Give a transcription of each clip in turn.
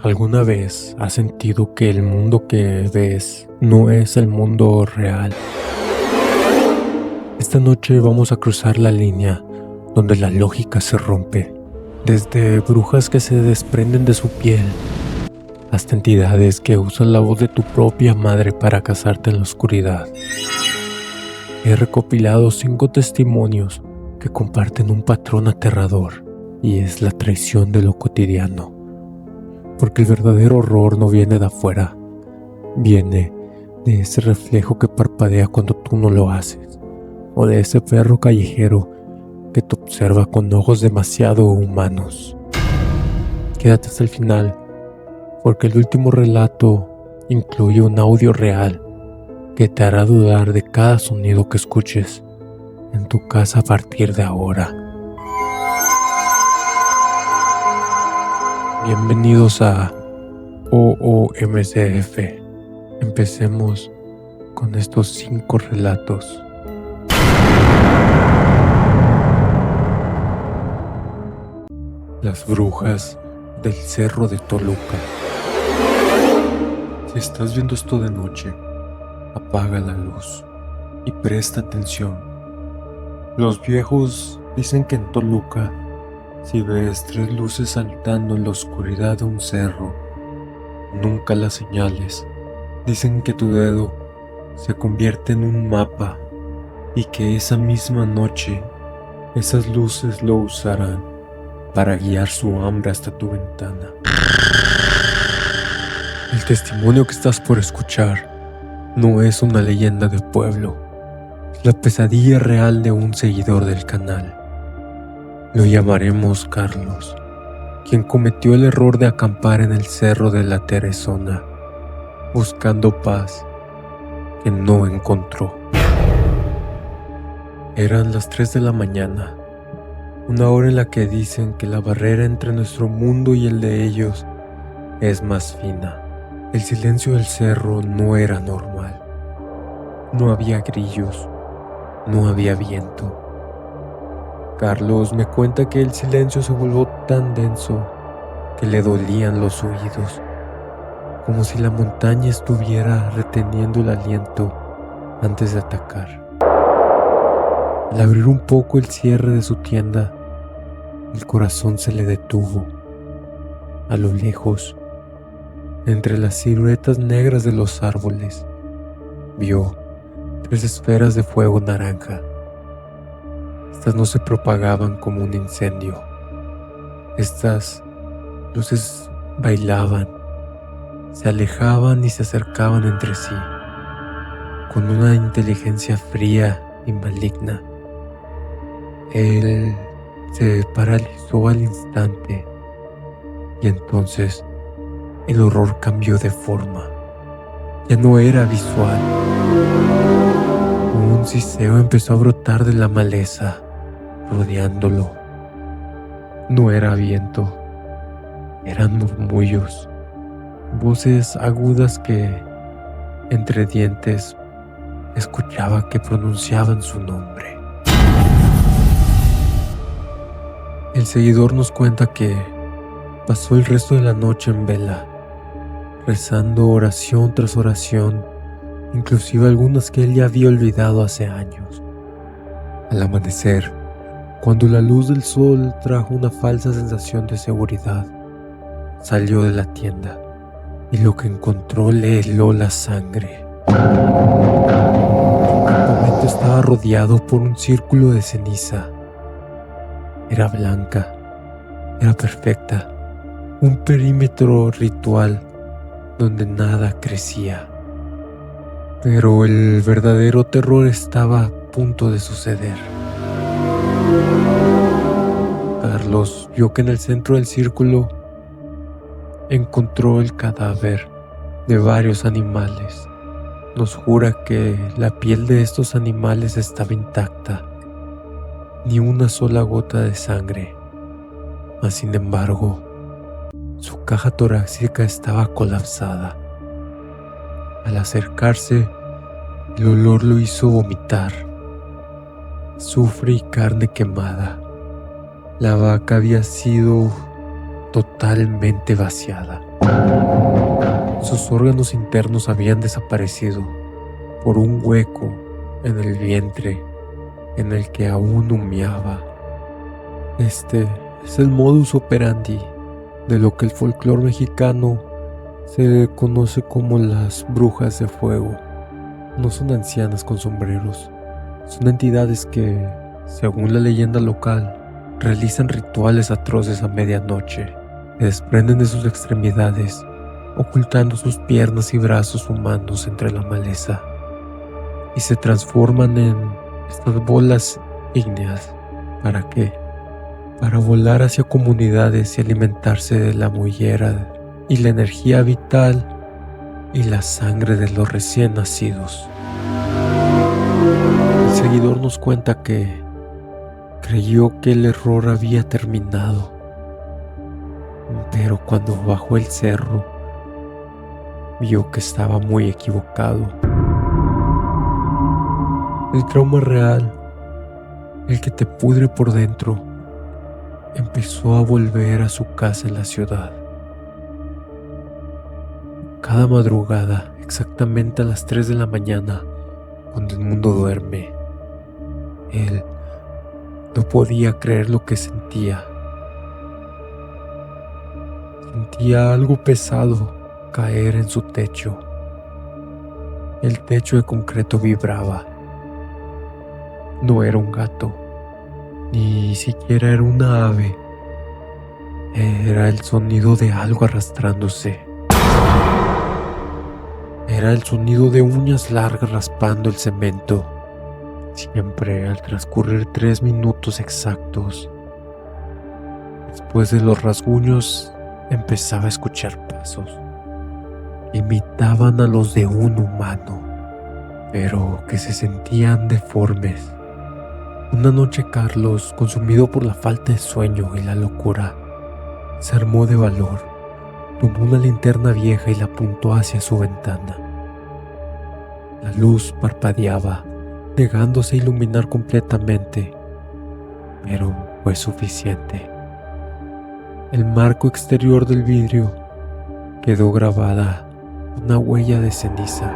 ¿Alguna vez has sentido que el mundo que ves no es el mundo real? Esta noche vamos a cruzar la línea donde la lógica se rompe, desde brujas que se desprenden de su piel, hasta entidades que usan la voz de tu propia madre para cazarte en la oscuridad. He recopilado 5 testimonios que comparten un patrón aterrador, y es la traición de lo cotidiano. Porque el verdadero horror no viene de afuera, viene de ese reflejo que parpadea cuando tú no lo haces, o de ese perro callejero que te observa con ojos demasiado humanos. Quédate hasta el final, porque el último relato incluye un audio real que te hará dudar de cada sonido que escuches en tu casa a partir de ahora. Bienvenidos a OOMCF. Empecemos con estos 5 relatos. Las brujas del Cerro de Toluca. Si estás viendo esto de noche, apaga la luz y presta atención. Los viejos dicen que en Toluca, si ves 3 luces saltando en la oscuridad de un cerro, nunca las señales. Dicen que tu dedo se convierte en un mapa y que esa misma noche esas luces lo usarán para guiar su hambre hasta tu ventana. El testimonio que estás por escuchar no es una leyenda de pueblo, es la pesadilla real de un seguidor del canal. Lo llamaremos Carlos, quien cometió el error de acampar en el cerro de la Teresona, buscando paz que no encontró. Eran las 3 de la mañana, una hora en la que dicen que la barrera entre nuestro mundo y el de ellos es más fina. El silencio del cerro no era normal. No había grillos, no había viento. Carlos me cuenta que el silencio se volvió tan denso que le dolían los oídos, como si la montaña estuviera reteniendo el aliento antes de atacar. Al abrir un poco el cierre de su tienda, el corazón se le detuvo. A lo lejos, entre las siluetas negras de los árboles, vio 3 esferas de fuego naranja. Estas no se propagaban como un incendio. Estas luces bailaban, se alejaban y se acercaban entre sí, con una inteligencia fría y maligna. Él se paralizó al instante, y entonces el horror cambió de forma. Ya no era visual. Un siseo empezó a brotar de la maleza, rodeándolo. No era viento, eran murmullos, voces agudas que, entre dientes, escuchaba que pronunciaban su nombre. El seguidor nos cuenta que pasó el resto de la noche en vela, rezando oración tras oración, inclusive algunas que él ya había olvidado hace años. Al amanecer, cuando la luz del sol trajo una falsa sensación de seguridad, salió de la tienda y lo que encontró le heló la sangre. Su campamento estaba rodeado por un círculo de ceniza. Era blanca, era perfecta, un perímetro ritual donde nada crecía. Pero el verdadero terror estaba a punto de suceder. Carlos vio que en el centro del círculo encontró el cadáver de varios animales. Nos jura que la piel de estos animales estaba intacta, ni una sola gota de sangre. Mas sin embargo, su caja torácica estaba colapsada. Al acercarse, el olor lo hizo vomitar. Azufre y carne quemada. La vaca había sido totalmente vaciada. Sus órganos internos habían desaparecido por un hueco en el vientre en el que aún humeaba. Este es el modus operandi de lo que el folclore mexicano se conoce como las brujas de fuego. No son ancianas con sombreros, son entidades que, según la leyenda local, realizan rituales atroces a medianoche, que desprenden de sus extremidades, ocultando sus piernas y brazos humanos entre la maleza, y se transforman en estas bolas ígneas. ¿Para qué? Para volar hacia comunidades y alimentarse de la mollera y la energía vital y la sangre de los recién nacidos. El seguidor nos cuenta que creyó que el error había terminado, pero cuando bajó el cerro, vio que estaba muy equivocado. El trauma real, el que te pudre por dentro, empezó a volver a su casa en la ciudad. Cada madrugada, exactamente a las 3 de la mañana, cuando el mundo duerme, él no podía creer lo que sentía. Sentía algo pesado caer en su techo. El techo de concreto vibraba. No era un gato, ni siquiera era una ave. Era el sonido de algo arrastrándose. Era el sonido de uñas largas raspando el cemento. Siempre al transcurrir 3 minutos exactos, después de los rasguños, empezaba a escuchar pasos. Imitaban a los de un humano, pero que se sentían deformes. Una noche Carlos, consumido por la falta de sueño y la locura, se armó de valor, tomó una linterna vieja y la apuntó hacia su ventana. La luz parpadeaba, negándose a iluminar completamente, pero fue suficiente. El marco exterior del vidrio quedó grabada una huella de ceniza.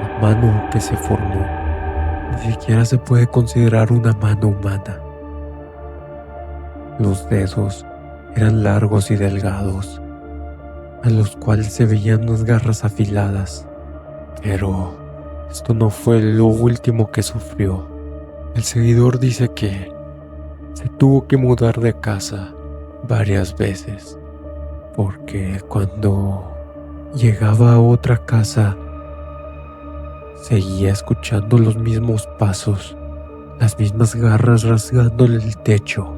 La mano que se formó ni siquiera se puede considerar una mano humana. Los dedos eran largos y delgados, a los cuales se veían unas garras afiladas. Pero esto no fue lo último que sufrió. El seguidor dice que se tuvo que mudar de casa varias veces, porque cuando llegaba a otra casa seguía escuchando los mismos pasos, las mismas garras rasgándole el techo.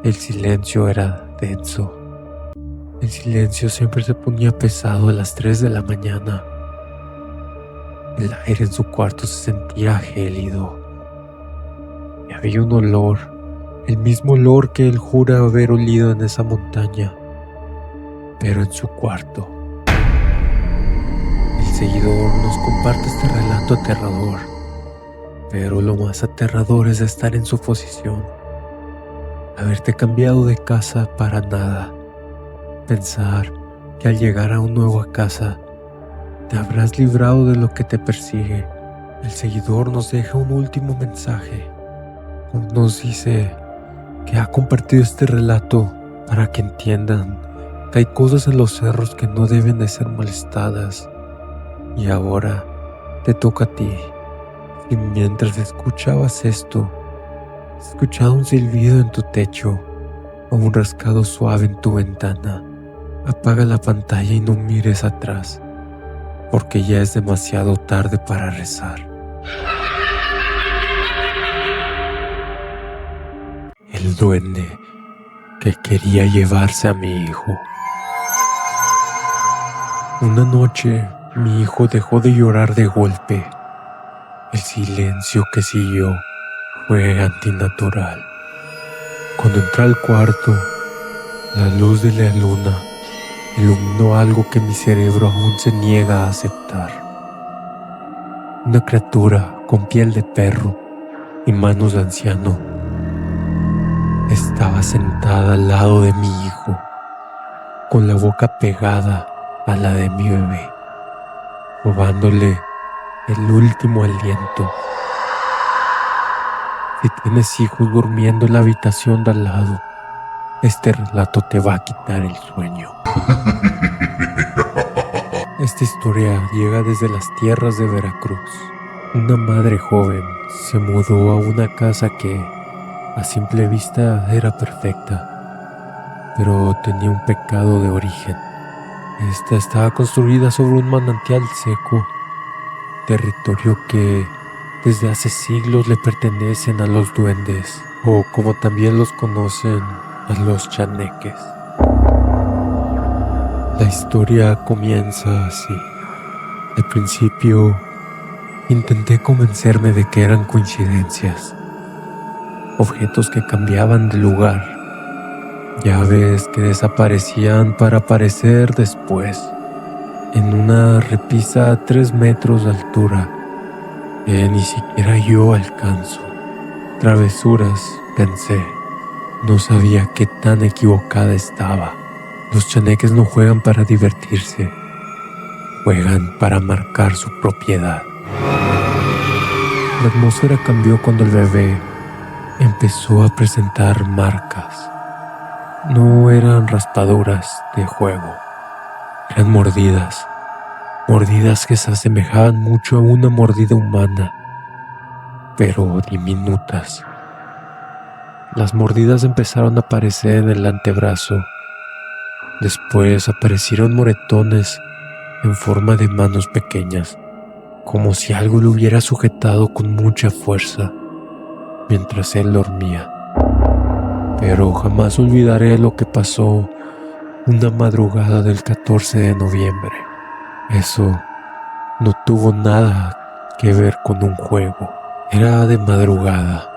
El silencio era denso. El silencio siempre se ponía pesado a las 3 de la mañana. El aire en su cuarto se sentía gélido. Y había un olor, el mismo olor que él jura haber olido en esa montaña, pero en su cuarto. El seguidor nos comparte este relato aterrador, pero lo más aterrador es estar en su posición, haberte cambiado de casa para nada, pensar que al llegar a una nueva casa te habrás librado de lo que te persigue. El seguidor nos deja un último mensaje. Nos dice que ha compartido este relato para que entiendan que hay cosas en los cerros que no deben de ser molestadas. Y ahora te toca a ti. Y mientras escuchabas esto, escuchaba un silbido en tu techo o un rascado suave en tu ventana, apaga la pantalla y no mires atrás, porque ya es demasiado tarde para rezar. El duende que quería llevarse a mi hijo. Una noche, mi hijo dejó de llorar de golpe. El silencio que siguió fue antinatural. Cuando entré al cuarto, la luz de la luna iluminó algo que mi cerebro aún se niega a aceptar. Una criatura con piel de perro y manos de anciano estaba sentada al lado de mi hijo. con la boca pegada a la de mi bebé, robándole el último aliento. Si tienes hijos durmiendo en la habitación de al lado, este relato te va a quitar el sueño. Esta historia llega desde las tierras de Veracruz. Una madre joven se mudó a una casa que a simple vista era perfecta, pero tenía un pecado de origen. Esta estaba construida sobre un manantial seco, territorio que desde hace siglos le pertenecen a los duendes, o como también los conocen, a los chaneques. La historia comienza así. Al principio intenté convencerme de que eran coincidencias, objetos que cambiaban de lugar, llaves que desaparecían para aparecer después, en una repisa a 3 metros de altura que ni siquiera yo alcanzo. Travesuras, pensé. No sabía qué tan equivocada estaba. Los chaneques no juegan para divertirse, juegan para marcar su propiedad. La atmósfera cambió cuando el bebé empezó a presentar marcas. No eran raspaduras de juego, eran mordidas que se asemejaban mucho a una mordida humana, pero diminutas. Las mordidas empezaron a aparecer en el antebrazo. Después aparecieron moretones en forma de manos pequeñas, como si algo lo hubiera sujetado con mucha fuerza mientras él dormía. Pero jamás olvidaré lo que pasó una madrugada del 14 de noviembre. Eso no tuvo nada que ver con un juego. Era de madrugada,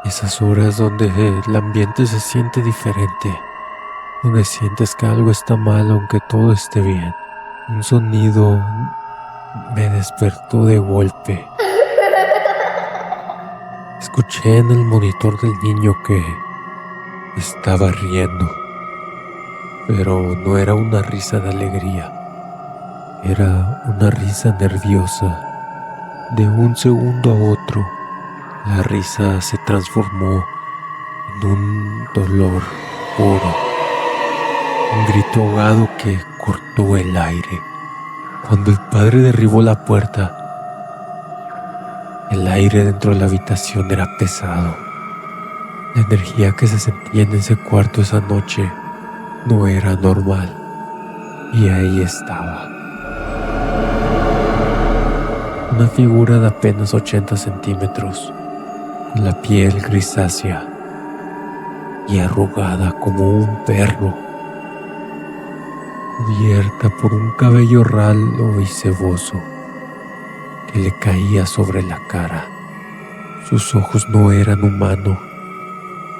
esas horas donde el ambiente se siente diferente, donde sientes que algo está mal aunque todo esté bien. Un sonido me despertó de golpe. Escuché en el monitor del niño que estaba riendo, pero no era una risa de alegría, era una risa nerviosa. De un segundo a otro, la risa se transformó en un dolor puro, un grito ahogado que cortó el aire. Cuando el padre derribó la puerta, el aire dentro de la habitación era pesado. La energía que se sentía en ese cuarto esa noche no era normal. Y ahí estaba. Una figura de apenas 80 centímetros, con la piel grisácea y arrugada como un perro, cubierta por un cabello ralo y ceboso que le caía sobre la cara. Sus ojos no eran humanos,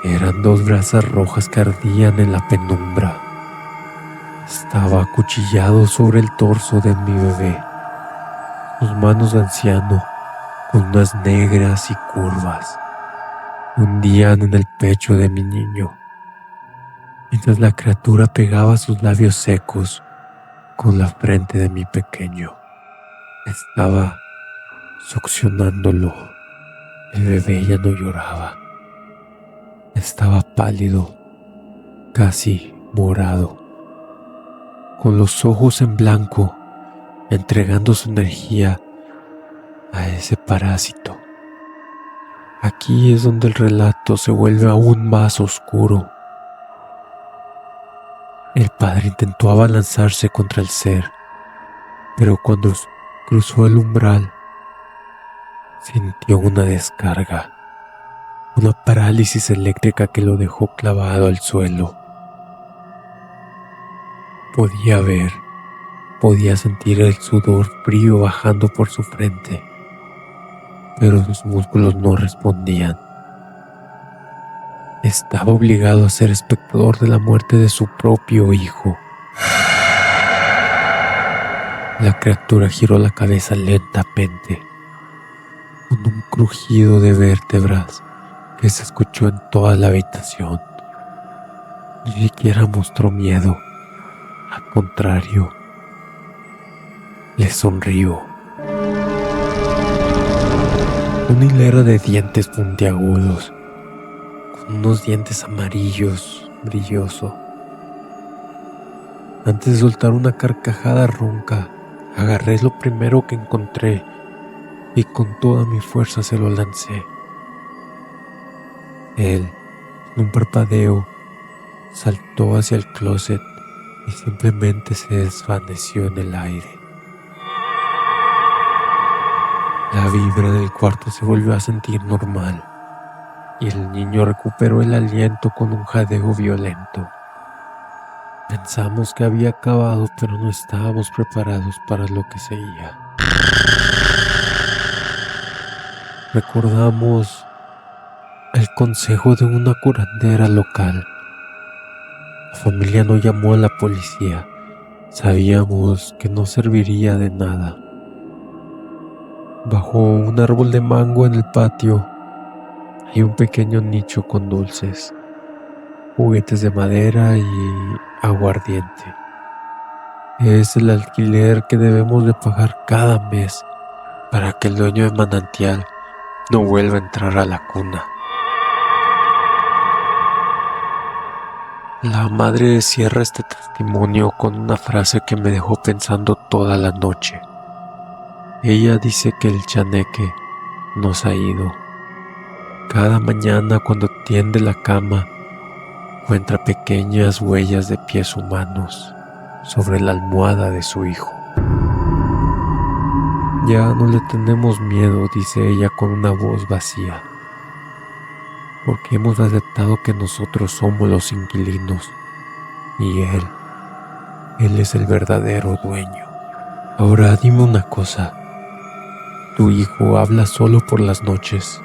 eran 2 brasas rojas que ardían en la penumbra. Estaba acuchillado sobre el torso de mi bebé, sus manos de anciano, con unas negras y curvas, hundían en el pecho de mi niño, mientras la criatura pegaba sus labios secos con la frente de mi pequeño. Estaba succionándolo. El bebé ya no lloraba. Estaba pálido, casi morado, con los ojos en blanco, entregando su energía a ese parásito. Aquí es donde el relato se vuelve aún más oscuro. El padre intentó abalanzarse contra el ser, pero cuando cruzó el umbral, sintió una descarga, una parálisis eléctrica que lo dejó clavado al suelo. Podía ver, podía sentir el sudor frío bajando por su frente, pero sus músculos no respondían. Estaba obligado a ser espectador de la muerte de su propio hijo. La criatura giró la cabeza lentamente, con un crujido de vértebras que se escuchó en toda la habitación. Ni siquiera mostró miedo, Al contrario, le sonrió. Una hilera de dientes puntiagudos, con unos dientes amarillos, brilloso. Antes de soltar una carcajada ronca, agarré lo primero que encontré y con toda mi fuerza se lo lancé. Él, en un parpadeo, saltó hacia el closet y simplemente se desvaneció en el aire. La vibra del cuarto se volvió a sentir normal y el niño recuperó el aliento con un jadeo violento. Pensamos que había acabado, pero no estábamos preparados para lo que seguía. Recordamos el consejo de una curandera local. La familia no llamó a la policía. Sabíamos que no serviría de nada. Bajo un árbol de mango en el patio hay un pequeño nicho con dulces, juguetes de madera y aguardiente. Es el alquiler que debemos de pagar cada mes para que el dueño de manantial no vuelva a entrar a la cuna. La madre cierra este testimonio con una frase que me dejó pensando toda la noche. Ella dice que el chaneque nos ha ido. Cada mañana cuando tiende la cama, encuentra pequeñas huellas de pies humanos sobre la almohada de su hijo. Ya no le tenemos miedo, dice ella con una voz vacía, porque hemos aceptado que nosotros somos los inquilinos y él es el verdadero dueño. Ahora dime una cosa, ¿tu hijo habla solo por las noches?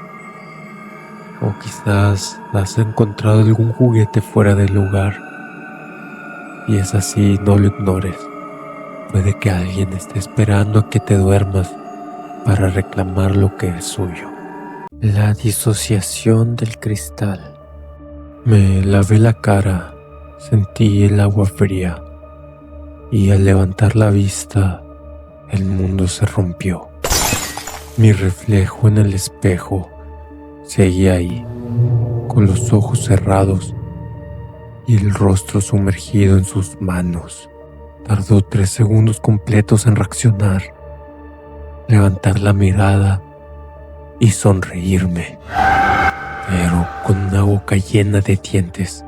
O quizás has encontrado algún juguete fuera del lugar. Y es así, no lo ignores. Puede que alguien esté esperando a que te duermas para reclamar lo que es suyo. La disociación del cristal. Me lavé la cara, sentí el agua fría y al levantar la vista, el mundo se rompió. Mi reflejo en el espejo seguía ahí, con los ojos cerrados y el rostro sumergido en sus manos. Tardó 3 segundos completos en reaccionar, levantar la mirada y sonreírme, pero con una boca llena de dientes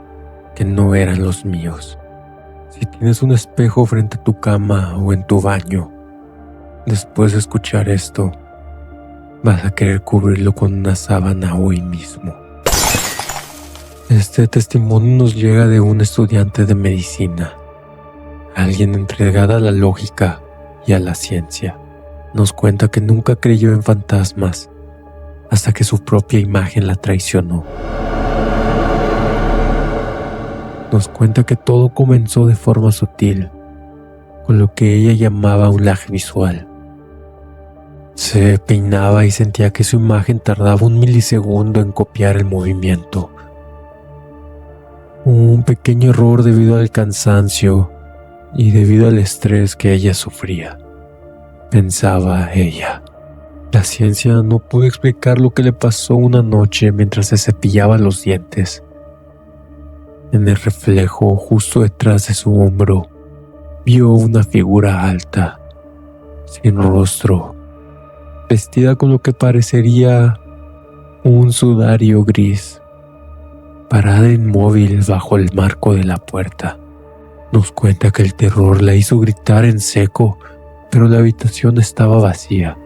que no eran los míos. Si tienes un espejo frente a tu cama o en tu baño, después de escuchar esto, vas a querer cubrirlo con una sábana hoy mismo. Este testimonio nos llega de un estudiante de medicina, alguien entregada a la lógica y a la ciencia. Nos cuenta que nunca creyó en fantasmas hasta que su propia imagen la traicionó. Nos cuenta que todo comenzó de forma sutil, con lo que ella llamaba un lag visual. Se peinaba y sentía que su imagen tardaba 1 milisegundo en copiar el movimiento. Un pequeño error debido al cansancio y debido al estrés que ella sufría, pensaba ella. La ciencia no pudo explicar lo que le pasó una noche mientras se cepillaba los dientes. En el reflejo justo detrás de su hombro, vio una figura alta, sin rostro, vestida con lo que parecería un sudario gris, parada inmóvil bajo el marco de la puerta. Nos cuenta que el terror la hizo gritar en seco, pero la habitación estaba vacía.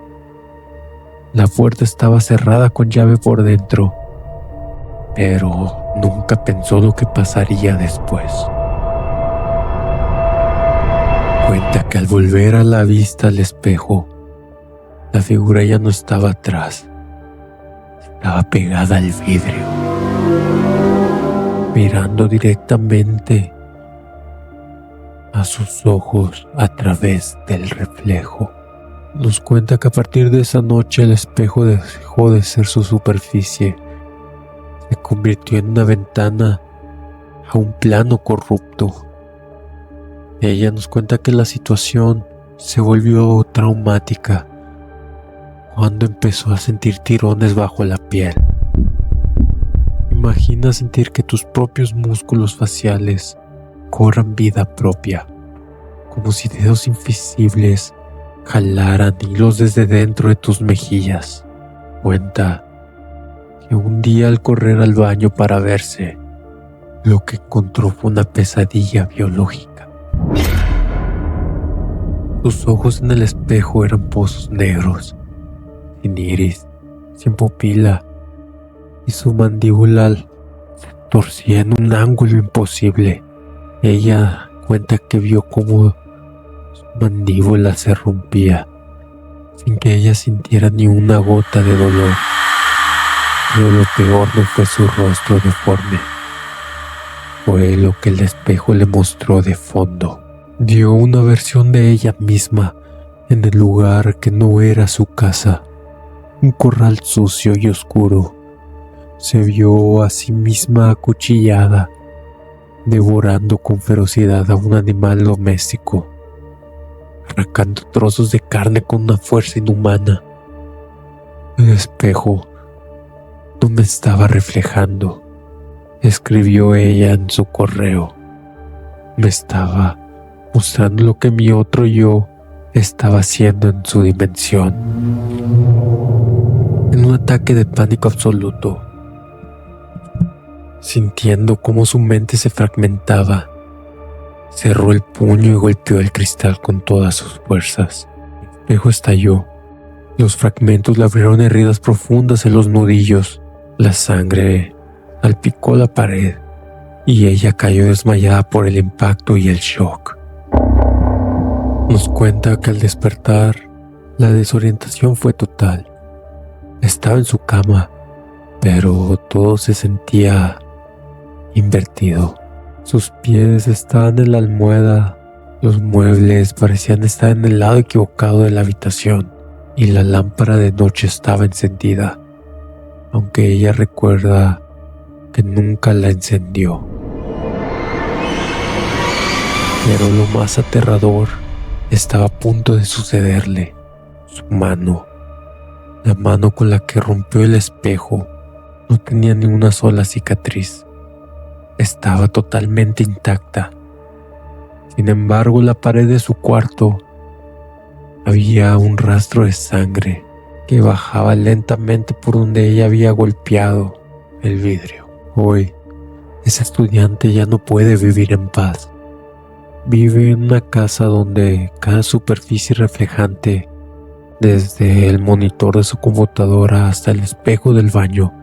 La puerta estaba cerrada con llave por dentro, pero nunca pensó lo que pasaría después. Cuenta que al volver a la vista al espejo, la figura ya no estaba atrás, estaba pegada al vidrio, mirando directamente a sus ojos a través del reflejo. Nos cuenta que a partir de esa noche el espejo dejó de ser su superficie, se convirtió en una ventana a un plano corrupto. Ella nos cuenta que la situación se volvió traumática cuando empezó a sentir tirones bajo la piel. Imagina sentir que tus propios músculos faciales cobran vida propia, como si dedos invisibles jalaran hilos desde dentro de tus mejillas. Cuenta que un día al correr al baño para verse, lo que encontró fue una pesadilla biológica. Sus ojos en el espejo eran pozos negros, sin iris, sin pupila, y su mandíbula se torcía en un ángulo imposible. Ella cuenta que vio cómo su mandíbula se rompía, sin que ella sintiera ni una gota de dolor. Pero lo peor no fue su rostro deforme, fue lo que el espejo le mostró de fondo. Vio una versión de ella misma en el lugar que no era su casa, un corral sucio y oscuro. Se vio a sí misma acuchillada, devorando con ferocidad a un animal doméstico, arrancando trozos de carne con una fuerza inhumana. El espejo no me estaba reflejando, escribió ella en su correo. Me estaba mostrando lo que mi otro yo estaba haciendo en su dimensión. En un ataque de pánico absoluto, sintiendo cómo su mente se fragmentaba, cerró el puño y golpeó el cristal con todas sus fuerzas. El espejo estalló. Los fragmentos le abrieron heridas profundas en los nudillos. La sangre salpicó la pared y ella cayó desmayada por el impacto y el shock. Nos cuenta que al despertar, la desorientación fue total. Estaba en su cama, pero todo se sentía invertido. Sus pies estaban en la almohada, los muebles parecían estar en el lado equivocado de la habitación y la lámpara de noche estaba encendida, aunque ella recuerda que nunca la encendió. Pero lo más aterrador estaba a punto de sucederle. Su mano, la mano con la que rompió el espejo, no tenía ni una sola cicatriz. Estaba totalmente intacta. Sin embargo, en la pared de su cuarto había un rastro de sangre que bajaba lentamente por donde ella había golpeado el vidrio. Hoy, ese estudiante ya no puede vivir en paz. Vive en una casa donde cada superficie reflejante, desde el monitor de su computadora hasta el espejo del baño,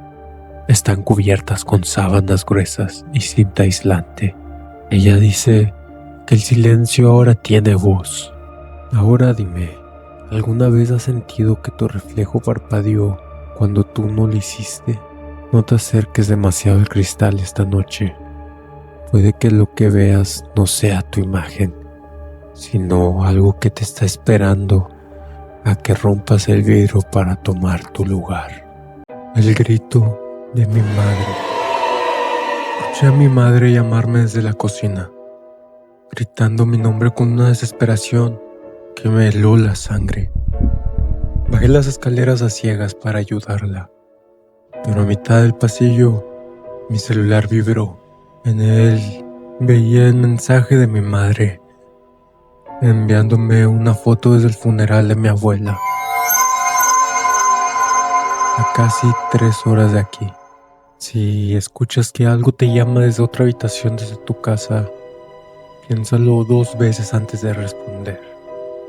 están cubiertas con sábanas gruesas y cinta aislante. Ella dice que el silencio ahora tiene voz. Ahora dime, ¿alguna vez has sentido que tu reflejo parpadeó cuando tú no lo hiciste? No te acerques demasiado al cristal esta noche. Puede que lo que veas no sea tu imagen, sino algo que te está esperando a que rompas el vidrio para tomar tu lugar. El grito de mi madre. Escuché a mi madre llamarme desde la cocina, gritando mi nombre con una desesperación que me heló la sangre. Bajé las escaleras a ciegas para ayudarla, pero a mitad del pasillo mi celular vibró. En él veía el mensaje de mi madre, enviándome una foto desde el funeral de mi abuela, a casi 3 horas de aquí. Si escuchas que algo te llama desde otra habitación desde tu casa, piénsalo 2 veces antes de responder.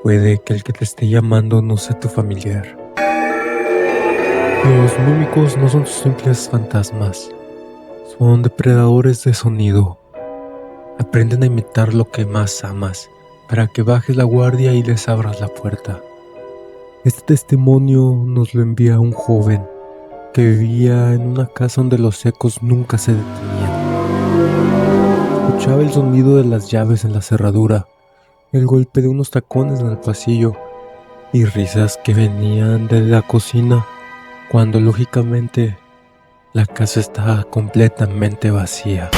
Puede que el que te esté llamando no sea tu familiar. Los mímicos no son simples fantasmas, son depredadores de sonido. Aprenden a imitar lo que más amas para que bajes la guardia y les abras la puerta. Este testimonio nos lo envía un joven que vivía en una casa donde los ecos nunca se detenían. Escuchaba el sonido de las llaves en la cerradura, el golpe de unos tacones en el pasillo y risas que venían de la cocina cuando lógicamente la casa estaba completamente vacía.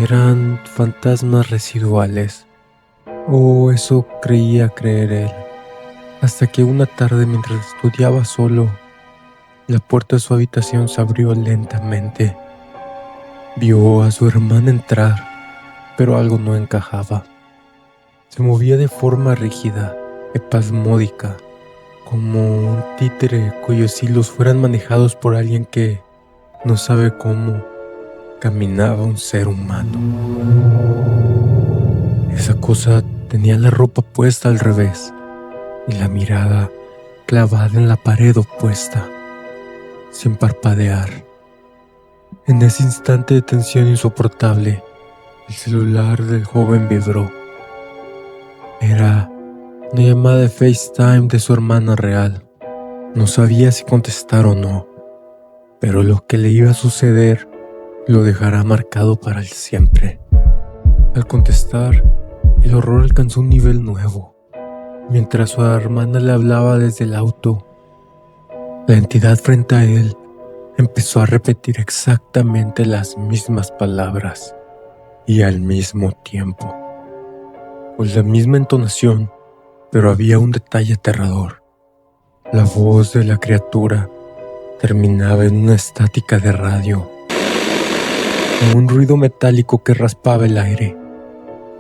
Eran fantasmas residuales, o eso creía creer él, hasta que una tarde mientras estudiaba solo, la puerta de su habitación se abrió lentamente. Vio a su hermana entrar, pero algo no encajaba. Se movía de forma rígida, espasmódica, como un títere cuyos hilos fueran manejados por alguien que no sabe cómo caminaba un ser humano. Esa cosa tenía la ropa puesta al revés y la mirada clavada en la pared opuesta, sin parpadear. En ese instante de tensión insoportable, el celular del joven vibró. Era una llamada de FaceTime de su hermana real. No sabía si contestar o no, pero lo que le iba a suceder lo dejará marcado para el siempre. Al contestar, el horror alcanzó un nivel nuevo. Mientras su hermana le hablaba desde el auto, la entidad frente a él empezó a repetir exactamente las mismas palabras y al mismo tiempo, con la misma entonación, pero había un detalle aterrador. La voz de la criatura terminaba en una estática de radio, con un ruido metálico que raspaba el aire.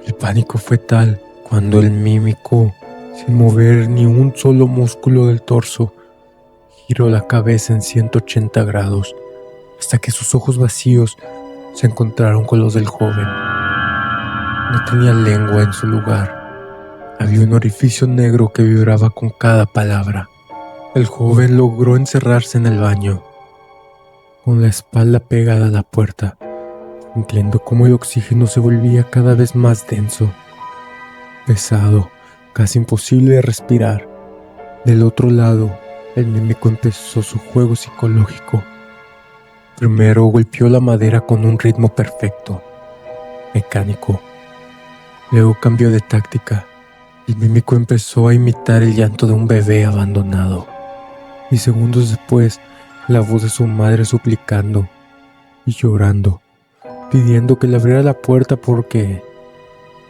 El pánico fue tal cuando el mímico, sin mover ni un solo músculo del torso, giró la cabeza en 180 grados hasta que sus ojos vacíos se encontraron con los del joven. No tenía lengua en su lugar. Había un orificio negro que vibraba con cada palabra. El joven logró encerrarse en el baño, con la espalda pegada a la puerta, sintiendo cómo el oxígeno se volvía cada vez más denso, pesado, casi imposible de respirar. Del otro lado, el mímico empezó su juego psicológico. Primero golpeó la madera con un ritmo perfecto, mecánico. Luego cambió de táctica. El mímico empezó a imitar el llanto de un bebé abandonado. Y segundos después, la voz de su madre suplicando y llorando, pidiendo que le abriera la puerta porque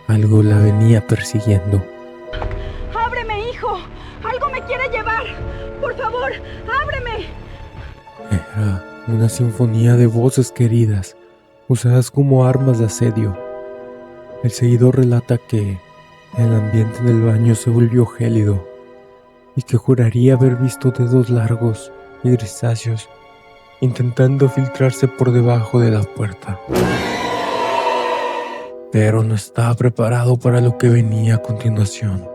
algo la venía persiguiendo. ¡Ábreme, hijo! ¡Algo me quiere llevar! ¡Por favor, ábreme! Era una sinfonía de voces queridas, usadas como armas de asedio. El seguidor relata que el ambiente en el baño se volvió gélido y que juraría haber visto dedos largos y grisáceos intentando filtrarse por debajo de la puerta. Pero no estaba preparado para lo que venía a continuación.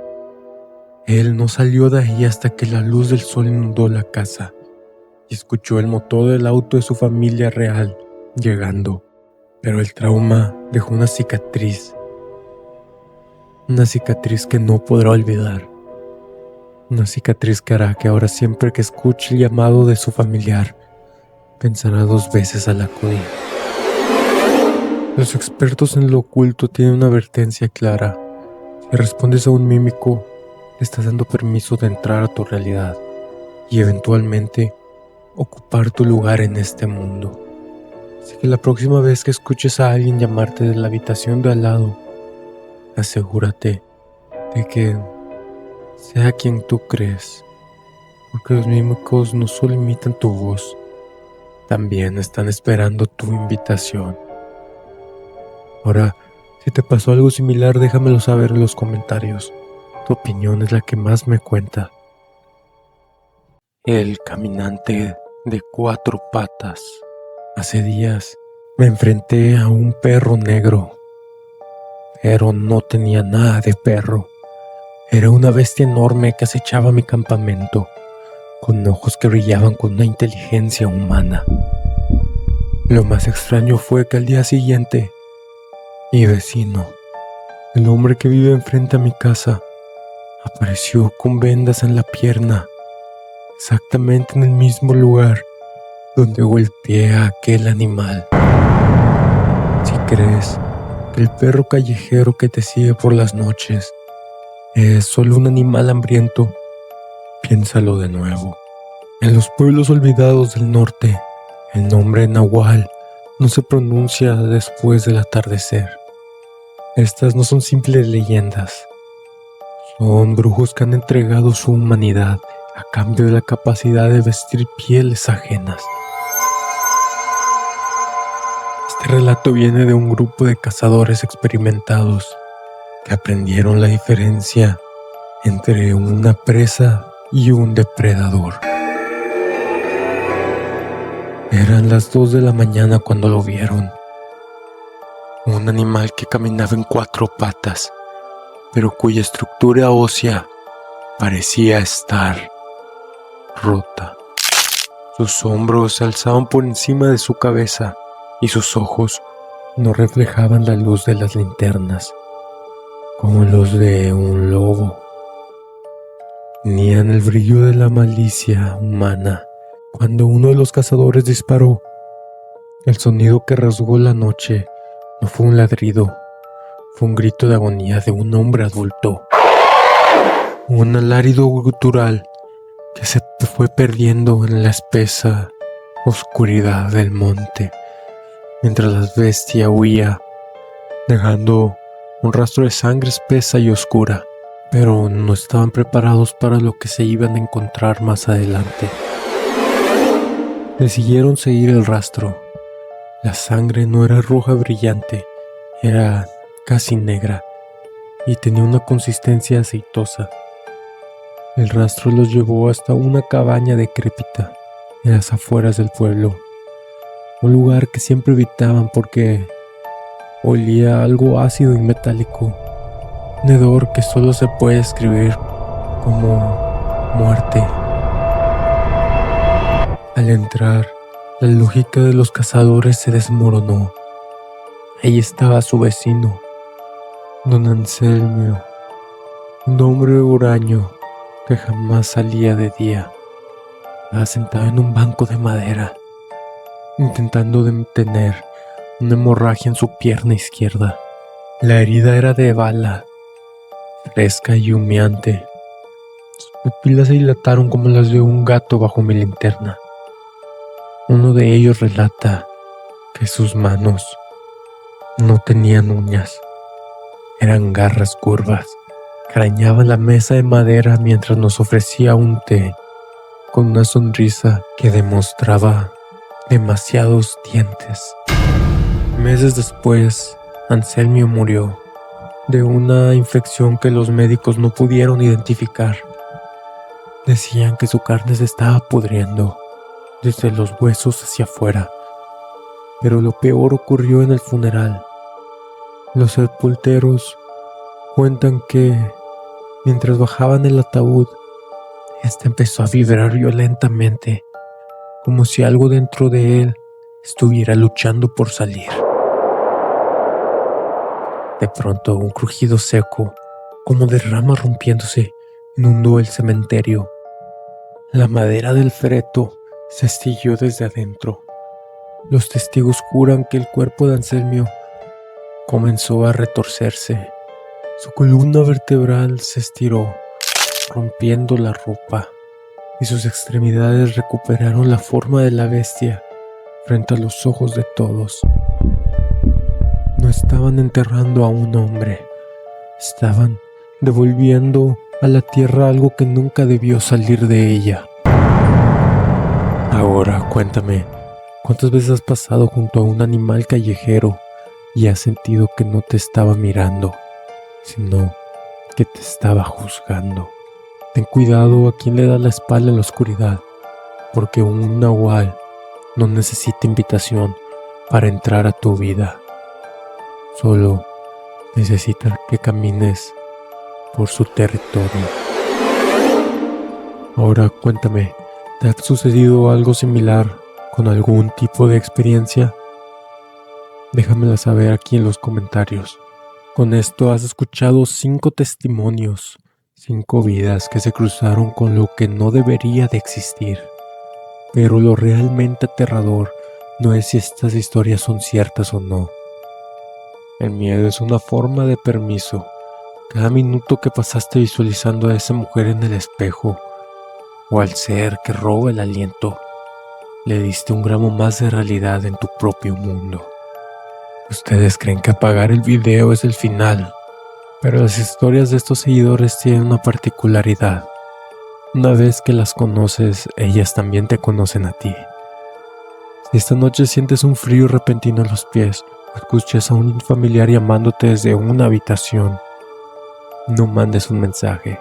Él no salió de ahí hasta que la luz del sol inundó la casa y escuchó el motor del auto de su familia real llegando. Pero el trauma dejó una cicatriz que no podrá olvidar. Una cicatriz que hará que ahora siempre que escuche el llamado de su familiar, pensará 2 veces al acudir. Los expertos en lo oculto tienen una advertencia clara. Si respondes a un mímico, le estás dando permiso de entrar a tu realidad y eventualmente ocupar tu lugar en este mundo. Así que la próxima vez que escuches a alguien llamarte de la habitación de al lado, asegúrate de que sea quien tú crees, porque los mímicos no solo imitan tu voz, también están esperando tu invitación. Ahora, si te pasó algo similar, déjamelo saber en los comentarios. Tu opinión es la que más me cuenta. El caminante de 4 patas. Hace días me enfrenté a un perro negro, pero no tenía nada de perro. Era una bestia enorme que acechaba mi campamento, con ojos que brillaban con una inteligencia humana. Lo más extraño fue que al día siguiente, mi vecino, el hombre que vive enfrente a mi casa, apareció con vendas en la pierna, exactamente en el mismo lugar donde golpeé a aquel animal. Si crees que el perro callejero que te sigue por las noches es solo un animal hambriento, piénsalo de nuevo. En los pueblos olvidados del norte, el nombre Nahual no se pronuncia después del atardecer. Estas no son simples leyendas. Son brujos que han entregado su humanidad a cambio de la capacidad de vestir pieles ajenas. Este relato viene de un grupo de cazadores experimentados que aprendieron la diferencia entre una presa y un depredador. Eran las 2 de la mañana cuando lo vieron. Un animal que caminaba en 4 patas, pero cuya estructura ósea parecía estar rota. Sus hombros se alzaban por encima de su cabeza y sus ojos no reflejaban la luz de las linternas, como los de un lobo. Tenían el brillo de la malicia humana. Cuando uno de los cazadores disparó, el sonido que rasgó la noche no fue un ladrido, fue un grito de agonía de un hombre adulto. Un alarido gutural que se fue perdiendo en la espesa oscuridad del monte, mientras la bestia huía, dejando un rastro de sangre espesa y oscura. Pero no estaban preparados para lo que se iban a encontrar más adelante. Decidieron seguir el rastro. La sangre no era roja brillante, era casi negra y tenía una consistencia aceitosa. El rastro los llevó hasta una cabaña decrépita en las afueras del pueblo, un lugar que siempre evitaban porque olía algo ácido y metálico, un hedor que solo se puede describir como muerte. Al entrar, la lógica de los cazadores se desmoronó. Ahí estaba su vecino, don Anselmio, un hombre huraño que jamás salía de día. Estaba sentado en un banco de madera, intentando detener una hemorragia en su pierna izquierda. La herida era de bala, fresca y humeante. Sus pupilas se dilataron como las de un gato bajo mi linterna. Uno de ellos relata que sus manos no tenían uñas, eran garras curvas que arañaban la mesa de madera mientras nos ofrecía un té, con una sonrisa que demostraba demasiados dientes. Meses después, Anselmio murió de una infección que los médicos no pudieron identificar. Decían que su carne se estaba pudriendo desde los huesos hacia afuera. Pero lo peor ocurrió en el funeral. Los sepulteros cuentan que, mientras bajaban el ataúd, este empezó a vibrar violentamente, como si algo dentro de él estuviera luchando por salir. De pronto, un crujido seco, como de ramas rompiéndose, inundó el cementerio. La madera del féretro se astilló desde adentro. Los testigos juran que el cuerpo de Anselmio comenzó a retorcerse. Su columna vertebral se estiró, rompiendo la ropa, y sus extremidades recuperaron la forma de la bestia frente a los ojos de todos. No estaban enterrando a un hombre, estaban devolviendo a la tierra algo que nunca debió salir de ella. Ahora cuéntame, ¿cuántas veces has pasado junto a un animal callejero y has sentido que no te estaba mirando, sino que te estaba juzgando? Ten cuidado a quien le da la espalda en la oscuridad, porque un nahual no necesita invitación para entrar a tu vida. Solo necesita que camines por su territorio. Ahora cuéntame, ¿te ha sucedido algo similar con algún tipo de experiencia? Déjamela saber aquí en los comentarios. Con esto has escuchado 5 testimonios, 5 vidas que se cruzaron con lo que no debería de existir. Pero lo realmente aterrador no es si estas historias son ciertas o no. El miedo es una forma de permiso. Cada minuto que pasaste visualizando a esa mujer en el espejo, o al ser que roba el aliento, le diste un gramo más de realidad en tu propio mundo. Ustedes creen que apagar el video es el final, pero las historias de estos seguidores tienen una particularidad. Una vez que las conoces, ellas también te conocen a ti. Si esta noche sientes un frío repentino en los pies o escuchas a un familiar llamándote desde una habitación, no mandes un mensaje.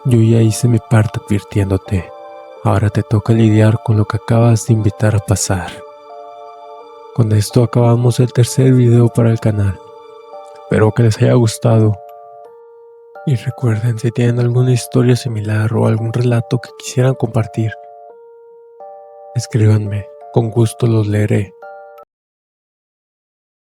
Yo ya hice mi parte advirtiéndote. Ahora te toca lidiar con lo que acabas de invitar a pasar. Con esto acabamos el tercer video para el canal. Espero que les haya gustado. Y recuerden, si tienen alguna historia similar o algún relato que quisieran compartir, escríbanme, con gusto los leeré.